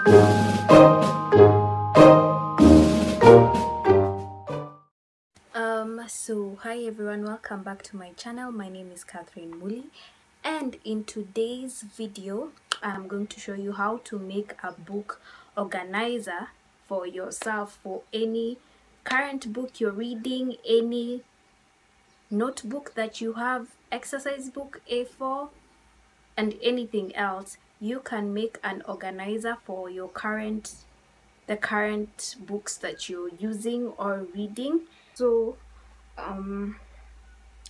So hi everyone, welcome back to my channel. My name is Catherine Muli, and in today's video I'm going to show you how to make a book organizer for yourself, for any current book you're reading, any notebook that you have, exercise book, A4, and anything else. You can make an organizer for your the current books that you're using or reading. So I'm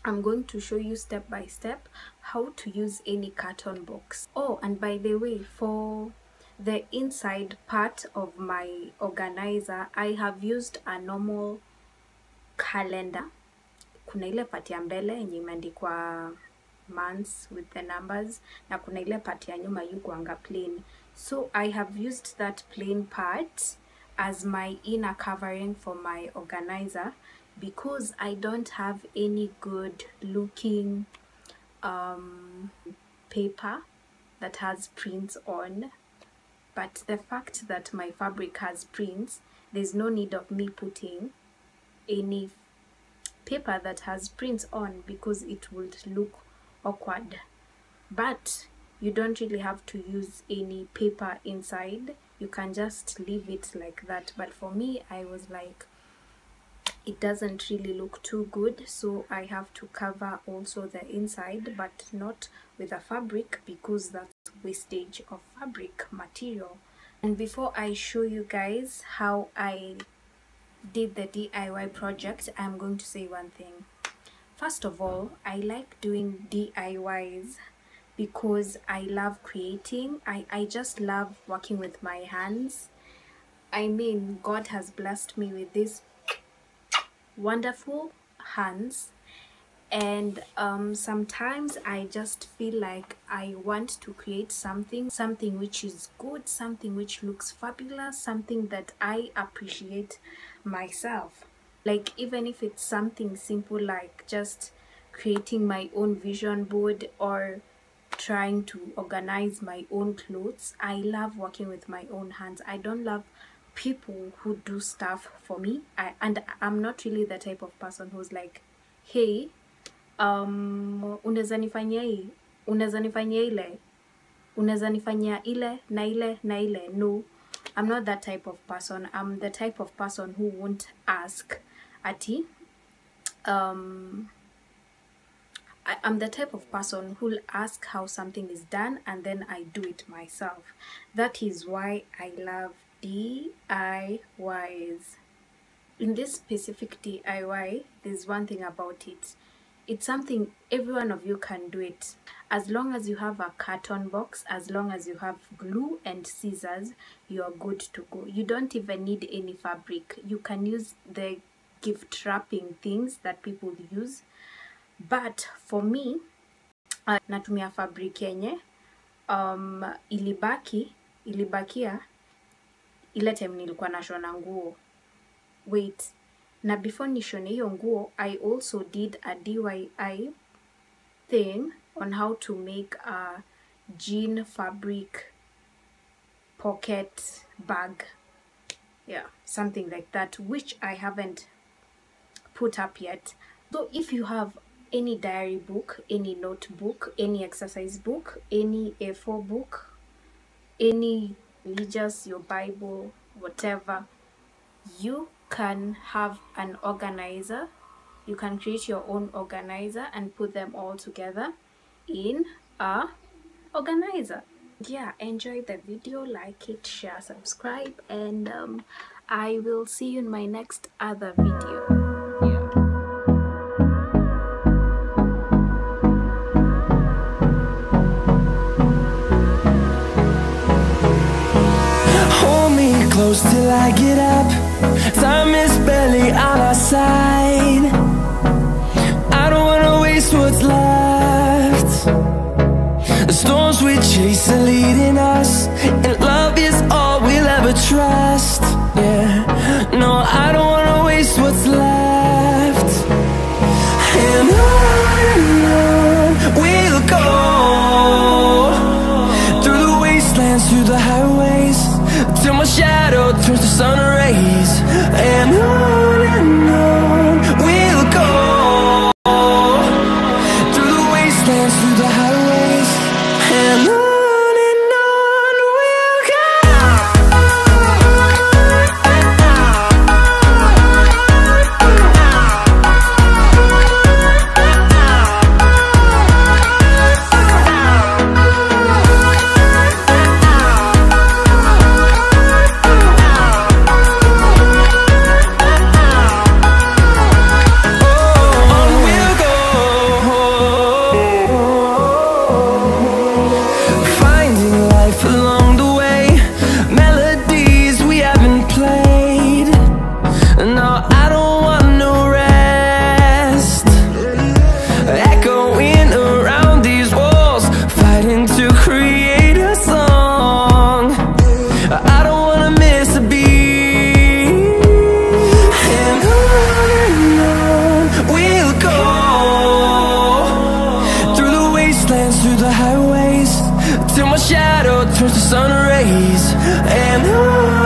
going to show you step by step how to use any carton box. Oh, and by the way, for the inside part of my organizer, I have used a normal calendar. Kuna ile part ya mbele yenye imeandikwa months with the numbers, na kuna ile part ya nyuma yukuanga plain. So I have used that plain part as my inner covering for my organizer, because I don't have any good looking paper that has prints on. But the fact that my fabric has prints, there's no need of me putting any paper that has prints on, because it would look awkward. But you don't really have to use any paper inside, you can just leave it like that. But for me, I was like, it doesn't really look too good, so I have to cover also the inside, but not with a fabric, because that's wastage of fabric material. And before I show you guys how I did the DIY project, I'm going to say one thing. First of all, I like doing DIYs because I love creating. I just love working with my hands. I mean, God has blessed me with this wonderful hands, and sometimes I just feel like I want to create something which is good, something which looks fabulous, something that I appreciate myself. Like, even if it's something simple like just creating my own vision board or trying to organize my own clothes, I love working with my own hands. I don't love people who do stuff for me. And I'm not really the type of person who's like, hey, unaweza nifanyia hii, unaweza nifanyia ile, unaweza nifanyia ile na ile na ile. No, I'm not that type of person. I'm the type of person who won't ask ati I'm the type of person who'll ask how something is done and then I do it myself. That is why I love DIYs. In this specific DIY, there's one thing about it. It's something every one of you can do it. As long as you have a carton box, as long as you have glue and scissors, you are good to go. You don't even need any fabric. You can use the gift wrapping things that people use. But for me, natumia fabric yenye ilibakia ile time nilikuwa nashona nguo. Wait, na before nishone hiyo nguo, I also did a DIY thing on how to make a jean fabric pocket bag. Yeah, something like that, which I haven't put up yet. So if you have any diary book, any notebook, any exercise book, any A4 book, any religious, your Bible, whatever, you can have an organizer. You can create your own organizer and put them all together in a organizer. Yeah, enjoy the video, like it, share, subscribe, and I will see you in my next other video. Close till I get up. Time is barely on our side. I don't wanna waste what's left. The storms we chase are leading us, and love is all we'll ever trust. Yeah, no, I don't wanna waste what's left. And on we'll go, through the wastelands, through the highways, turns to sun rays, and on we'll go, through the wastelands, through the highways, and on we'll go. Through the highways, till my shadow turns to sun rays, and on